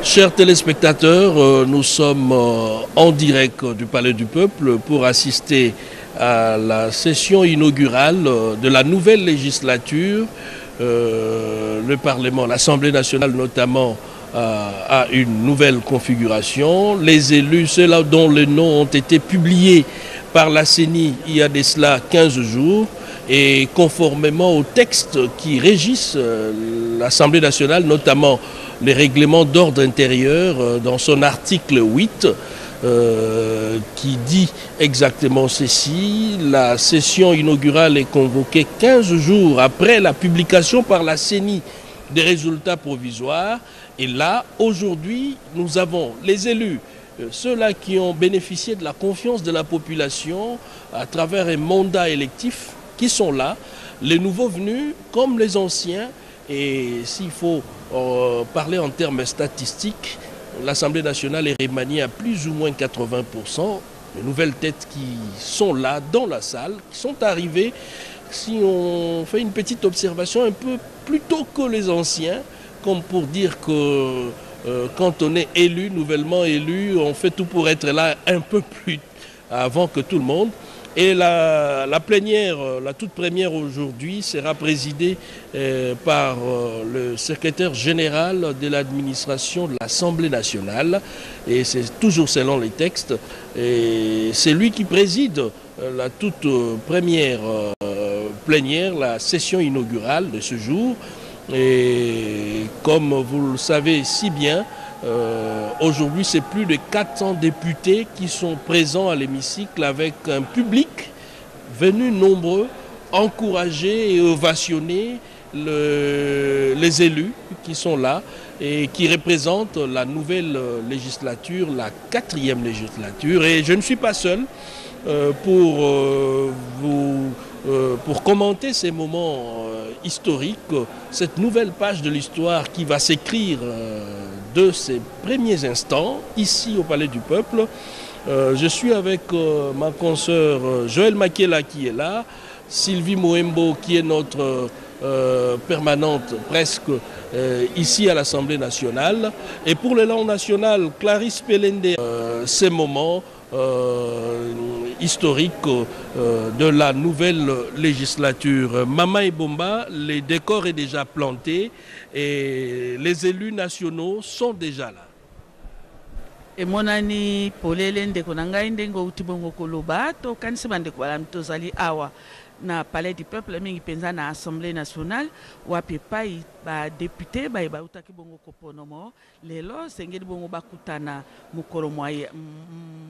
Chers téléspectateurs, nous sommes en direct du Palais du Peuple pour assister à la session inaugurale de la nouvelle législature. Le Parlement, l'Assemblée nationale notamment, a une nouvelle configuration. Les élus, ceux-là dont les noms ont été publiés par la CENI il y a de cela 15 jours, et conformément aux textes qui régissent l'Assemblée nationale, notamment les règlements d'ordre intérieur, dans son article 8, qui dit exactement ceci. La session inaugurale est convoquée 15 jours après la publication par la CENI des résultats provisoires. Et là, aujourd'hui, nous avons les élus, ceux-là qui ont bénéficié de la confiance de la population à travers un mandat électif, qui sont là, les nouveaux venus comme les anciens. Et s'il faut parler en termes statistiques, l'Assemblée nationale est remaniée à plus ou moins 80%. Les nouvelles têtes qui sont là dans la salle, qui sont arrivées, si on fait une petite observation, un peu plus tôt que les anciens, comme pour dire que quand on est élu, nouvellement élu, on fait tout pour être là un peu plus avant que tout le monde. Et la plénière, la toute première aujourd'hui, sera présidée par le secrétaire général de l'administration de l'Assemblée nationale. Et c'est toujours selon les textes. Et c'est lui qui préside la toute première plénière, la session inaugurale de ce jour. Et comme vous le savez si bien, aujourd'hui, c'est plus de 400 députés qui sont présents à l'hémicycle avec un public venu nombreux, encourager et ovationner les élus qui sont là et qui représentent la nouvelle législature, la 4e législature. Et je ne suis pas seul pour commenter ces moments historiques, cette nouvelle page de l'histoire qui va s'écrire de ces premiers instants ici au Palais du Peuple. Je suis avec ma consoeur Joël Makela qui est là, Sylvie Moembo qui est notre permanente presque ici à l'Assemblée nationale, et pour l'élan national, Clarisse Pelende. Ces moments historique de la nouvelle législature. Mama et Bomba, le décor est déjà planté et les élus nationaux sont déjà là. Et mon ami Polele ndeko na ngai ndengo utibongo koloba to kanisi bandeko bala tozali awa na Palais du Peuple mingi penza na Assemblée nationale wapi pai ba député ba utaki bongo koponomo lelo sengeli bongo bakutana mukoro mwaye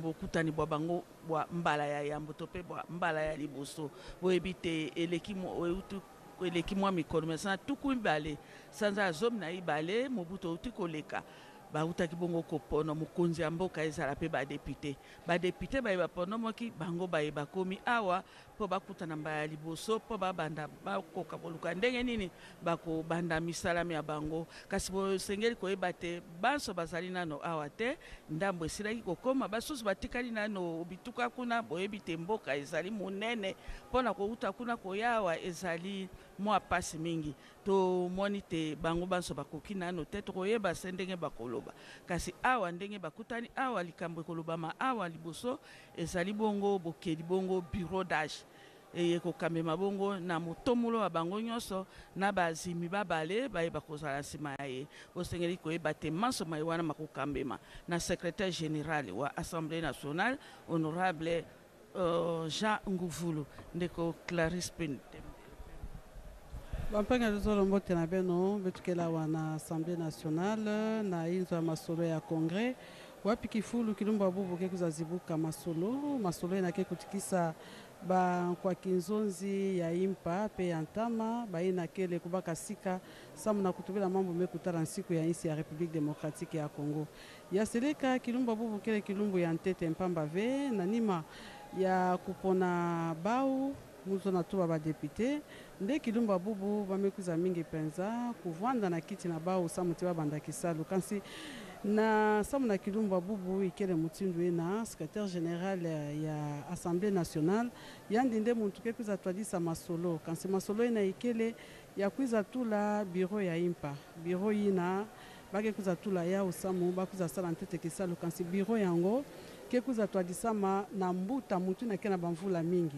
bokutani bwa bango bwa mbala ya yambo to pe bwa mbala ya liboso bo ebite eleki mwa mikoro mesana tuku mbale sanza azom na ibale mobuto utikoleka bautaki bongo kopono mukonzi ya mboka ezala pe badepute bayeba ponomoki bango bayeba komi awa po bakutana mbala liboso po babanda bakoka boluka ndenge nini bakobanda misalami ya bango kasi bosengeli koyeba te banso bazali nano awa te ndambo esilaki kokoma basusu batikali nano bituka kuna boyebi te mboka ezali monene mpona kouta kuna koyawa ezali mwa pasi mingi to moni te bango banso bakoki nano te tokoyeba se ndenge bakoloba kasi awa ndenge bakutani awa likambo ekolobama awa liboso ezali bongo bokeli bongo bureau d'âge ekokamema bongo na motomulo wa bango nyonso na bazimi babale bayeba kozala nsima ya ye bosengeli koyeba te manso mai wana makokambema na secrétaire général wa Assemblée nationale honorable Jean Nguvulu ndeko Clarisse Pelende. Bampanga zolo mbote na beno betukela wana Assemblée nationale na inzo ya masolo ya congrès wapi kifulu kilumba bubu kekuzazibuka masolo enake kutikisa ba kwa kinzonzi ya impa pe ya ntama baina kele kubaka sika samu na kutubila mambo mekutala nsiku ya insi ya République démocratique ya Congo ya seleka kilumba bubu kele kilumbu ya ntete mpamba ve na nima ya kupona bau muzo na tuba ba député nde kilumba bubu bamekuza mingi penza kuvanda na kiti na bau samu tiba banda kisalu kansi na samu na kilumba bubu ikele mutindu na secrétaire général ya Assemblée nationale yandi nde muntu kekuza twadisa masolo kansi masolo ina ikele ya kuiza tula bureau ya impa bureau ina bake kuza tula ya osamu bakuza sala ntete kesalo kansi biro yango ke kuza twadisama na mbuta mutu na kena bamvula mingi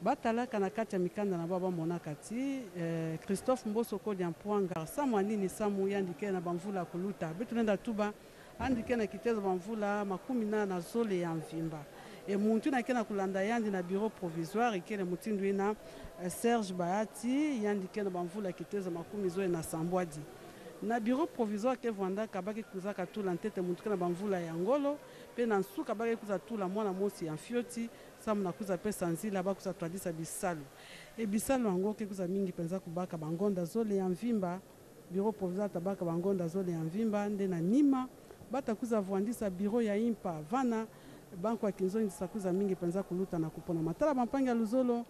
batalaka na kati ya mikanda na baba mona kati Christophe Mboso Kodia Mpwanga samu anini samu yandike na bamvula kuluta betu nenda tuba andike na kitezo bamvula makumi na zole ya mvimba e muntu na kena kulanda yandi na bureau provisoire ikele mutindu ina Serge Bahati yandike na bamvula kitezo makumi zole na sambwadi na bureau provisoire ke vanda kabaki kuzaka tula ntete muntu na bamvula ya ngolo pe na nsuka baki kuza tula mwana mosi ya fioti samu na kuza pesa nzila ba kuza twadisa bisalu e bisalu yango ke kuza mingi penza kubaka bangonda zole ya mvimba bureau provisoire tabaka bangonda zole ya mvimba nde na nima bata kuza vuandisa bureau ya impa vana banko ya kinzoni sakuza mingi penza kuluta na kupona matala bampanga luzolo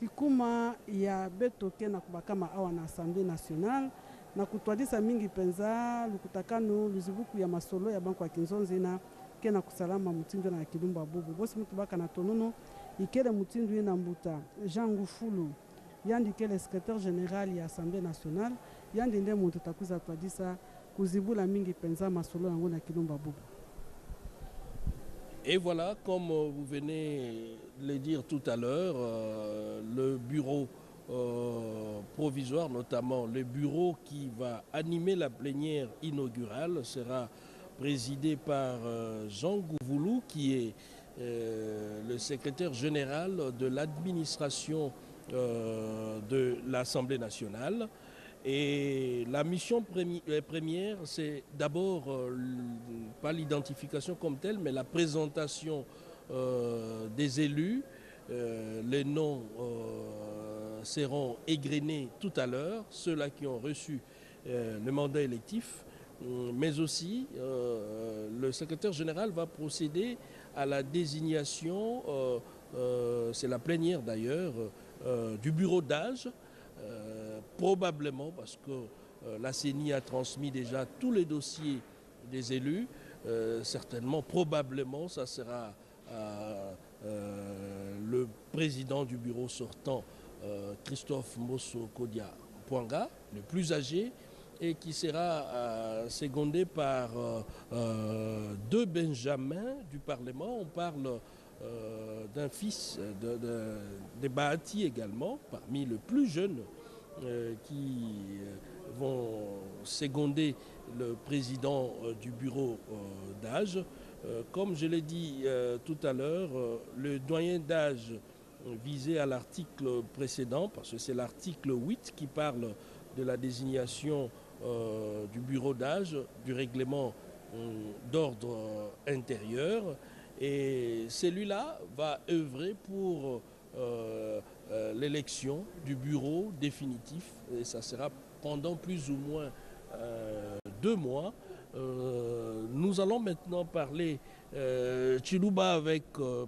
kikuma ya betoke na kubakama awa na Assemblée nationale na kutwadisa mingi penza lukutakano luzibuku ya masolo ya banko ya kinzonzi na kena kusalama mutindu na kilumba bubu bosi mutu baka na tonono ikele mutindu na mbuta Jean Ngufulu yandi kele secrétaire général ya Assemblée nationale yandi nde mutu takuza twadisa kuzibula mingi penza masolo yango na kilumba bubu. Et voilà, comme vous venez de le dire tout à l'heure, le bureau provisoire, notamment le bureau qui va animer la plénière inaugurale, sera présidé par Jean Ngouvoulou, qui est le secrétaire général de l'administration de l'Assemblée nationale. Et la mission première, c'est d'abord pas l'identification comme telle, mais la présentation des élus. Les noms seront égrenés tout à l'heure, ceux-là qui ont reçu le mandat électif, mais aussi le secrétaire général va procéder à la désignation, c'est la plénière d'ailleurs, du bureau d'âge. Probablement parce que la CENI a transmis déjà tous les dossiers des élus, certainement, probablement, ça sera le président du bureau sortant, Christophe Mboso Kodia Mpwanga, le plus âgé, et qui sera secondé par deux Benjamins du Parlement. On parle d'un fils de Bahati également, parmi les plus jeunes qui vont seconder le président du bureau d'âge. Comme je l'ai dit tout à l'heure, le doyen d'âge visé à l'article précédent, parce que c'est l'article 8 qui parle de la désignation du bureau d'âge, du règlement d'ordre intérieur. Et celui-là va œuvrer pour l'élection du bureau définitif. Et ça sera pendant plus ou moins 2 mois. Nous allons maintenant parler Chiluba avec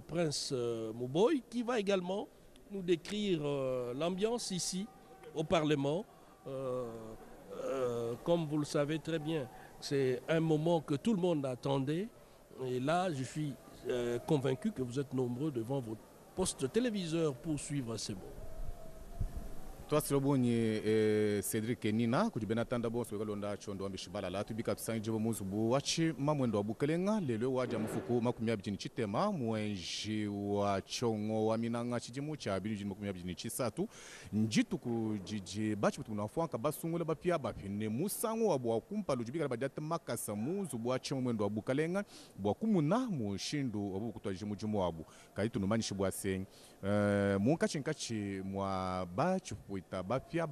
Prince Mouboy, qui va également nous décrire l'ambiance ici au Parlement. Comme vous le savez très bien, c'est un moment que tout le monde attendait. Et là, je suis convaincu que vous êtes nombreux devant votre poste téléviseur pour suivre ces mots. Twasirobonye Cedric Nina kujibena tanda bonso wekalonda chondo wa mishibala la tubika tusanje bo muzubu wachi mamwendo wa bukelenga lelo waja mufuku makumi abijini chitema mwenji wa chongo wa minanga chijimu cha abijini makumi abijini chisatu njitu kujiji bachi tunafuanka basungule bapia bapine musango wa bwa kumpa lujibika badata makasa muzubu wachi mamwendo wa bukelenga bwa kumuna mushindu obu kutwa jimu wabu kaitu numanishi bwa seng munkachi mwa bachi ita bapia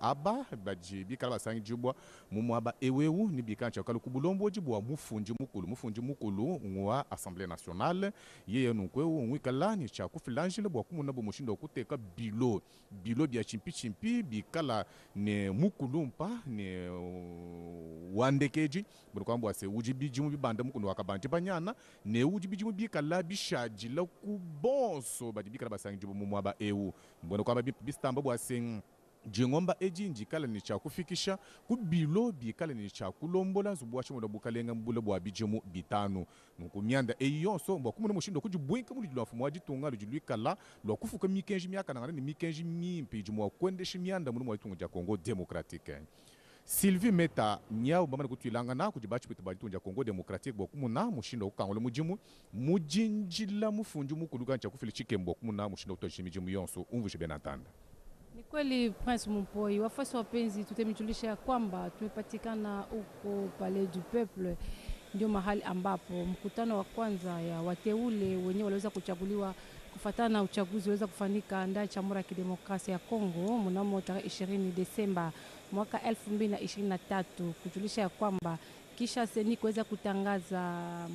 aba baji bikala basangi jibwa mumu aba ewewu ni bikancha kalu kubulombo jibwa mufunji mukulu ngwa Assemblée nationale yeye nunkwewu ngwikala ni cha kufilanjile bwa kumuna bo mushindo kuteka bilo bya chimpi bikala ne mukulu mpa ne wandekeji bulukwambo ase ujibijimu bibanda mukulu wakabanje banyana ne ujibijimu bikala bishajila kubonso baji bikala basangi jibwa mumu aba ewu mbona kwamba bistamba bwa jengomba ejinji kala ni cha kufikisha kubilo bikala ni cha kulombola zubwacho mu bukalenga mbule bwa bijemu bitano nukumyanda eyonso mbo kumuna mushindo kujibwinka muri lwa fumu wajitunga lujilwikala lwa kufuka mikenji myaka nangana ni mikenji mimpi jimu kwendesha myanda muri mwa itunga ja Congo Democratique. Sylvie Meta nyao bamana kutwilangana kujibachi pitabatunja Congo Democratique bokumuna mushindo ukangole mujimu mujinjila mufunju mukuluga ncha kufili chikembo kumuna mushindo utoshi mijimu yonso umvushe benatanda. Ni kweli Prince Mumpoi, wafuasi wapenzi, tutemjulisha ya kwamba tumepatikana huko Palais du Peuple, ndio mahali ambapo mkutano wa kwanza ya wateule wenyewe waliweza kuchaguliwa kufuatana na uchaguzi waweza kufanyika ndani ya Jamhuri ya Kidemokrasia ya Kongo mnamo tarehe 20 Desemba mwaka 2023, kujulisha ya kwamba kisha seni kuweza kutangaza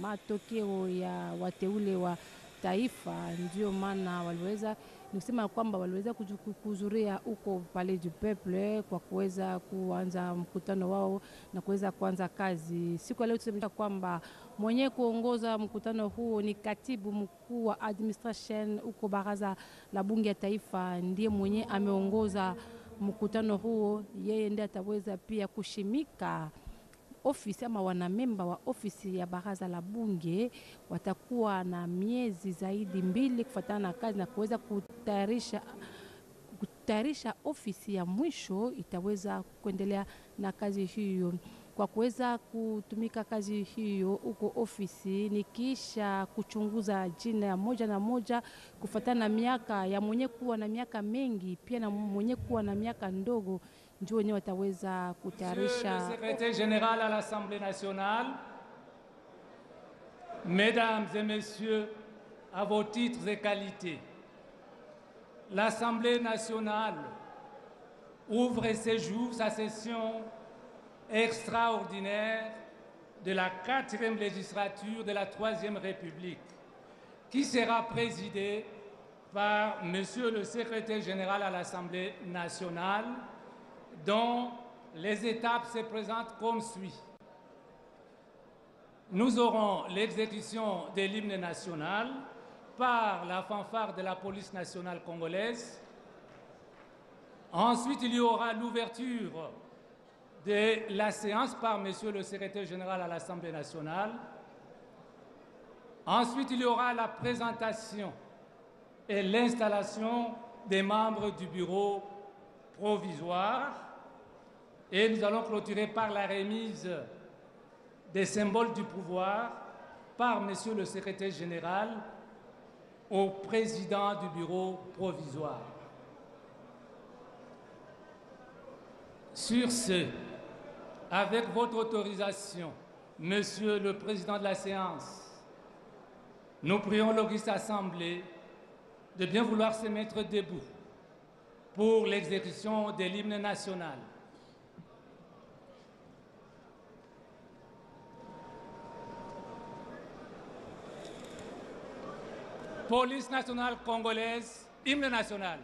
matokeo ya wateule wa taifa, ndio maana waliweza nisema kwamba waliweza kuhudhuria huko Palais du Peuple kwa kuweza kuanza mkutano wao na kuweza kuanza kazi. Siku leo tusemeka kwamba mwenye kuongoza mkutano huo ni katibu mkuu wa administration huko baraza la bunge ya taifa, ndiye mwenye ameongoza mkutano huo. Yeye ndiye ataweza pia kushimika ofisi ama wanamemba wa ofisi ya baraza la bunge watakuwa na miezi zaidi 2 kufuatana na kazi na kuweza kutayarisha ofisi ya mwisho itaweza kuendelea na kazi hiyo. Kwa kuweza kutumika kazi hiyo huko ofisi ni kisha kuchunguza jina ya moja na moja kufuatana na miaka ya mwenye kuwa na miaka mengi pia na mwenye kuwa na miaka ndogo, ndio wenyewe wataweza kutayarisha. Monsieur le secrétaire général à l'Assemblée nationale, mesdames et messieurs, à vos titres et qualités, l'Assemblée nationale ouvre ces jours sa session extraordinaire de la 4e législature de la 3e République, qui sera présidée par Monsieur le secrétaire général à l'Assemblée nationale, dont les étapes se présentent comme suit. Nous aurons l'exécution de l'hymne national par la fanfare de la police nationale congolaise. Ensuite, il y aura l'ouverture de la séance par Monsieur le secrétaire général à l'Assemblée nationale. Ensuite, il y aura la présentation et l'installation des membres du bureau provisoire. Et nous allons clôturer par la remise des symboles du pouvoir par Monsieur le secrétaire général au président du bureau provisoire. Sur ce, avec votre autorisation, Monsieur le Président de la séance, nous prions l'auguste Assemblée de bien vouloir se mettre debout pour l'exécution de l'hymne national. Police nationale congolaise, hymne national.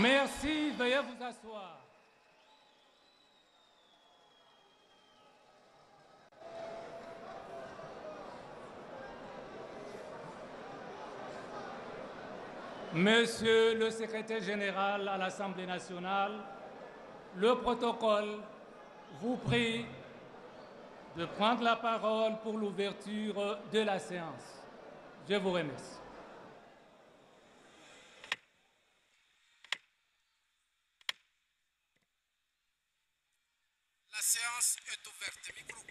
Merci, veuillez vous asseoir. Monsieur le secrétaire général à l'Assemblée nationale, le protocole vous prie de prendre la parole pour l'ouverture de la séance. Je vous remercie. La séance est ouverte. Micro.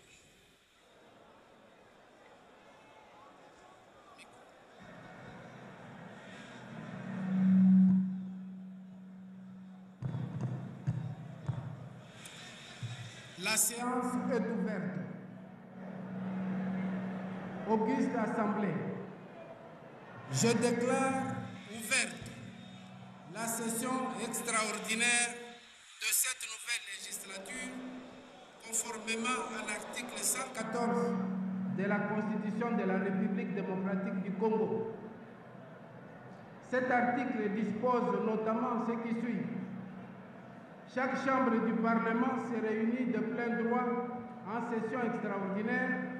La séance est ouverte. Auguste Assemblée, je déclare ouverte la session extraordinaire de cette nouvelle législature conformément à l'article 114 de la Constitution de la République démocratique du Congo. Cet article dispose notamment ce qui suit. Chaque chambre du Parlement se réunit de plein droit en session extraordinaire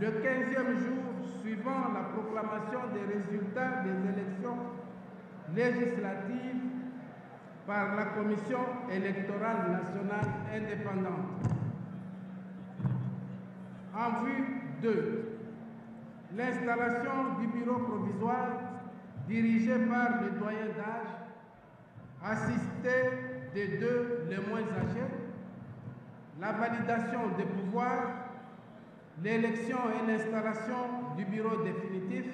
le 15e jour suivant la proclamation des résultats des élections législatives par la Commission électorale nationale indépendante. En vue de l'installation du bureau provisoire dirigé par le doyen d'âge, assisté des deux les moins âgés, la validation des pouvoirs, l'élection et l'installation du bureau définitif,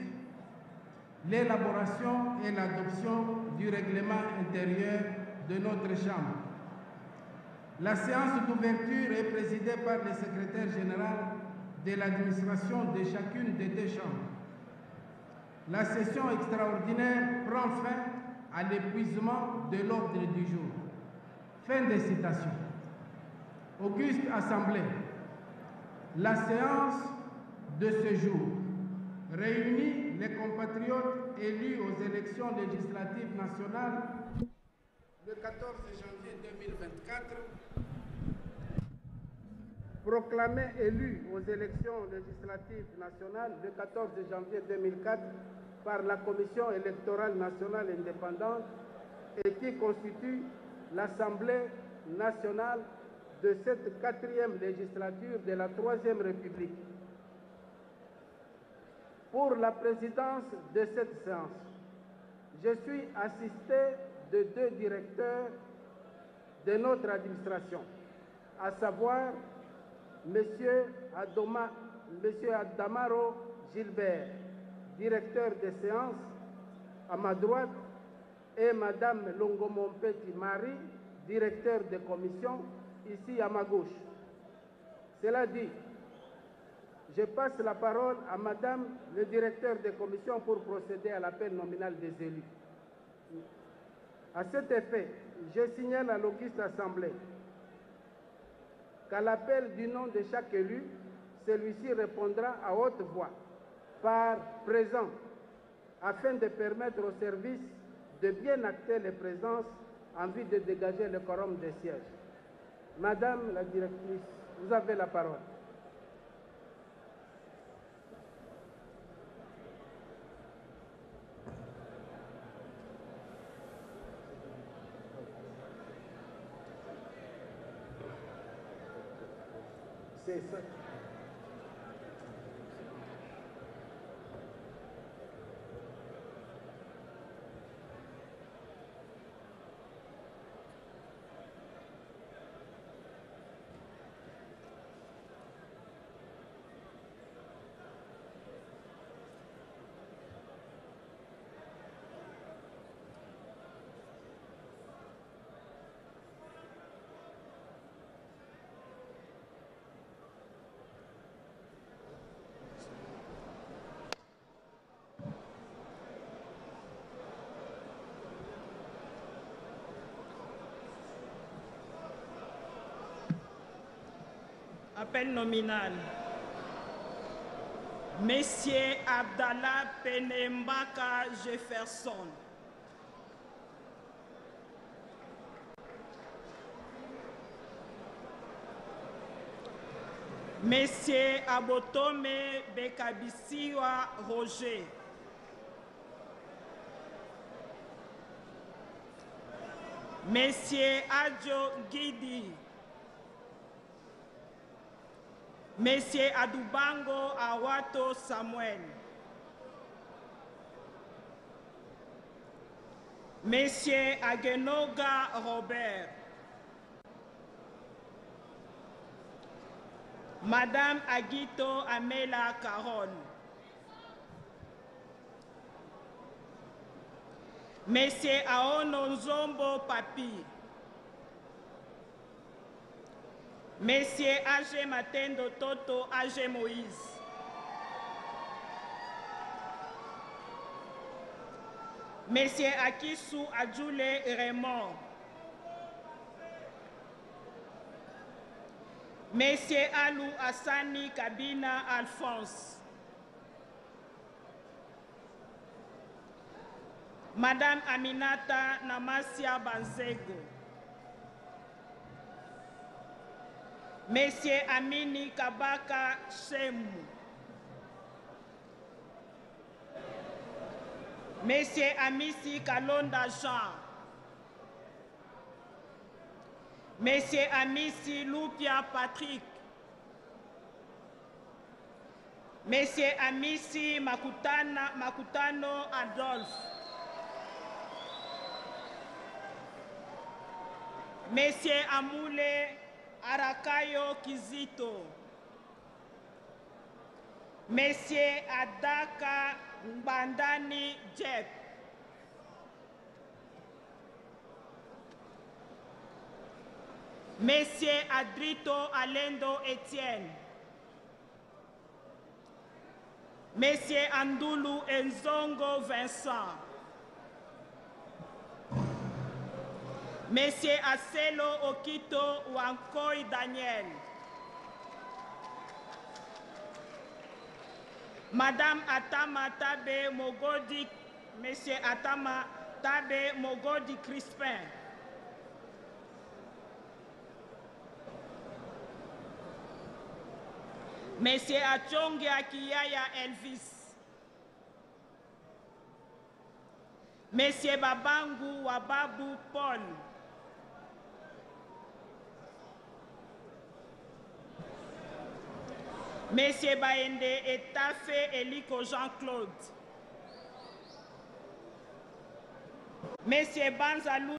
l'élaboration et l'adoption du règlement intérieur de notre Chambre. La séance d'ouverture est présidée par le secrétaire général de l'administration de chacune des deux chambres. La session extraordinaire prend fin à l'épuisement de l'ordre du jour. Fin des citations. Auguste Assemblée, la séance de ce jour réunit les compatriotes élus aux élections législatives nationales le 14 janvier 2024, proclamés élus aux élections législatives nationales le 14 janvier 2004 par la Commission électorale nationale indépendante et qui constitue l'Assemblée nationale de cette 4e législature de la 3e République. Pour la présidence de cette séance, je suis assisté de deux directeurs de notre administration, à savoir M. Adamaro Gilbert, directeur des séances, à ma droite, et Mme Longomompeti Marie, directeur de commission, ici à ma gauche. Cela dit, je passe la parole à Madame le directeur de commission pour procéder à l'appel nominal des élus. À cet effet, je signale à l'Auguste Assemblée qu'à l'appel du nom de chaque élu, celui-ci répondra à haute voix par présent, afin de permettre au service de bien acter les présences en vue de dégager le quorum des sièges. Madame la directrice, vous avez la parole. C'est ça. Appel nominal. Messieurs Abdallah Penembaka Jefferson. Messieurs Abotome Bekabisiwa Roger. Messieurs Adjo Guidi. Monsieur Adubango Awato Samuel, Monsieur Agenoga Robert, Madame Aguito Amela Carole, Monsieur Aono Nzombo Papi, Monsieur Age Matendo Toto Age Moïse, Monsieur Akisu Adjoule Raymond, Monsieur Alou Assani Kabina Alphonse, Madame Aminata Namasia Banzego, Monsieur Amini Kabaka Shemu, Monsieur Amisi Kalonda Jean, Monsieur Amisi Lupia Patrick, Monsieur Amisi Makutano Adolphe, Monsieur Amule Arakayo Kizito, Monsieur Adaka Mbandani Jeb, Monsieur Adrito Alendo Etienne, Monsieur Andulu Enzongo Vincent, Monsieur Aselo Okito Wankoi Daniel, Madame Atama Tabe Mogodi, Monsieur Atama Tabe Mogodi Crispin, Monsieur Achonge Akiyaya Elvis, Monsieur Babangu Wababu Paul, Monsieur Baende Etafe Eliko Jean-Claude, Monsieur Banzalou